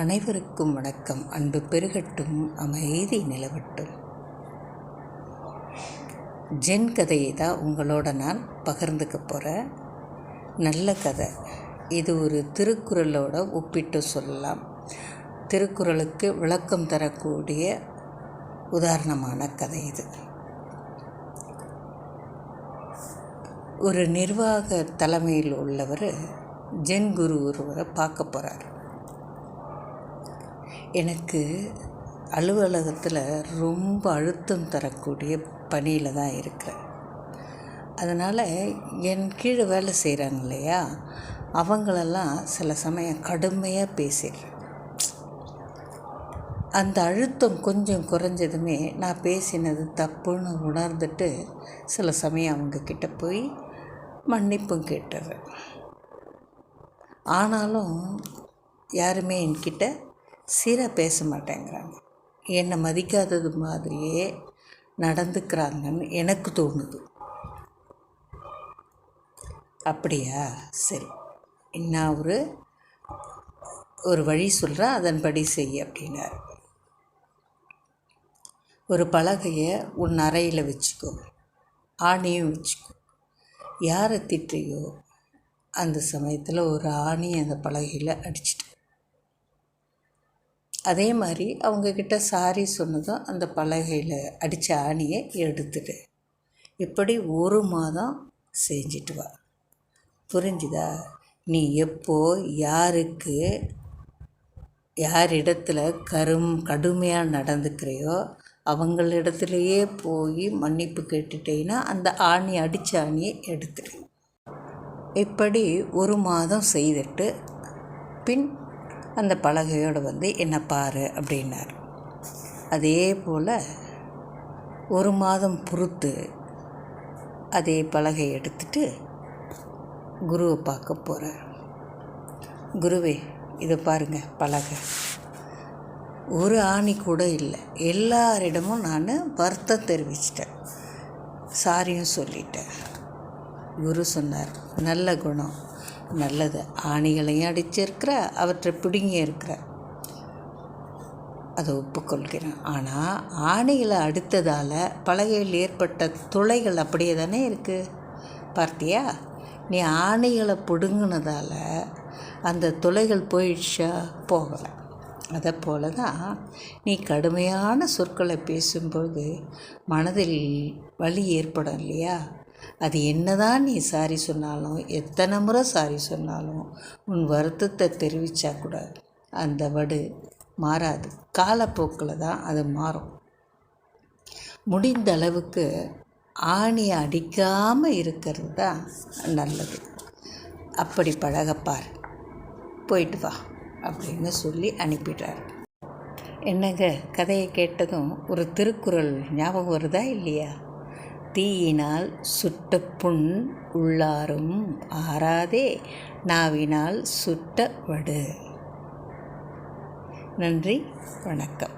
அனைவருக்கும் வணக்கம். அன்பு பெருகட்டும், அமைதி நிலவட்டும். ஜென் கதையை தான் உங்களோட நான் பகிர்ந்துக்க போகிறேன். நல்ல கதை. இது ஒரு திருக்குறளோட ஒப்பிட்டு சொல்லலாம். திருக்குறளுக்கு விளக்கம் தரக்கூடிய உதாரணமான கதை இது. ஒரு நிர்வாக தலைமையில் உள்ளவர் ஜென் குரு ஒருவரை பார்க்க போகிறார். எனக்கு அலுவலகத்தில் ரொம்ப அழுத்தம் தரக்கூடிய பணியில் தான் இருக்கிறேன். அதனால் என் கீழே வேலை செய்கிறாங்க இல்லையா, அவங்களெல்லாம் சில சமயம் கடுமையாக பேசிடுறேன். அந்த அழுத்தம் கொஞ்சம் குறைஞ்சதுமே நான் பேசினது தப்புன்னு உணர்ந்துட்டு சில சமயம் அவங்கக்கிட்ட போய் மன்னிப்பும் கேட்டுறேன். ஆனாலும் யாருமே என்கிட்ட சீராக பேச மாட்டேங்கிறாங்க. என்னை மதிக்காதது மாதிரியே நடந்துக்கிறாங்கன்னு எனக்கு தோணுது. அப்படியா, சரி, நான் ஒரு வழி சொல்கிறேன், அதன்படி செய்ய அப்படின்னாரு. ஒரு பலகையை உன் அறையில் வச்சுக்கோ, ஆணியும் வச்சுக்கோ. யாரை திட்டுறியோ அந்த சமயத்தில் ஒரு ஆணி அந்த பலகையில் அடிச்சிட்டு, அதே மாதிரி அவங்கக்கிட்ட சாரி சொன்னதும் அந்த பலகையில் அடித்த ஆணியை எடுத்துடு. இப்படி 1 மாதம் செஞ்சிட்டு வா. புரிஞ்சுதா? நீ எப்போ யாரிடத்துல கடுமையாக நடந்துக்கிறையோ அவங்களிடத்துலையே போய் மன்னிப்பு கேட்டுட்டேன்னா அந்த அடித்த ஆணியை எடுத்துடு. இப்படி 1 மாதம் செய்துட்டு பின் அந்த பலகையோடு வந்து என்னை பாரு அப்படின்னார். அதே போல் 1 மாதம் பொறுத்து அதே பலகை எடுத்துட்டு குருவை பார்க்க போகிறேன். குருவே, இதை பாருங்கள், பலகை ஒரு ஆணி கூட இல்லை. எல்லாரிடமும் நான் வருத்தம் தெரிவிச்சிட்டேன், சாரியும் சொல்லிட்டேன். குரு சொன்னார், நல்ல குணம், நல்லது. ஆணிகளையும் அடிச்சிருக்கிற, அவற்றை பிடுங்கி இருக்கிற, அதை ஒப்புக்கொள்கிறேன். ஆனால் ஆணிகளை அடுத்ததால் பலகையில் ஏற்பட்ட துளைகள் அப்படியே தானே இருக்குது. பார்த்தியா? நீ ஆணிகளை பிடுங்கினதால் அந்த துளைகள் போயிடுச்சா? போகலை. அதை போல தான் நீ கடுமையான சொற்களை பேசும்போது மனதில் வலி ஏற்படும் இல்லையா? அது என்னதான் நீ சாரி சொன்னாலும், எத்தனை முறை சாரி சொன்னாலும், உன் வருத்தத்தை தெரிவித்தா கூட அந்த வடு மாறாது. காலப்போக்கில் தான் அது மாறும். முடிந்த அளவுக்கு ஆணியை அடிக்காமல் இருக்கிறது தான் நல்லது. அப்படி பழகப்பார், போயிட்டு வா அப்படின்னு சொல்லி அனுப்பிடுறார். என்னங்க, கதையை கேட்டதும் ஒரு திருக்குறள் ஞாபகம் வருதா இல்லையா? தீயினால் சுட்ட புண் உள்ளாரும் ஆறாதே, நாவினால் சுட்ட வடு. நன்றி, வணக்கம்.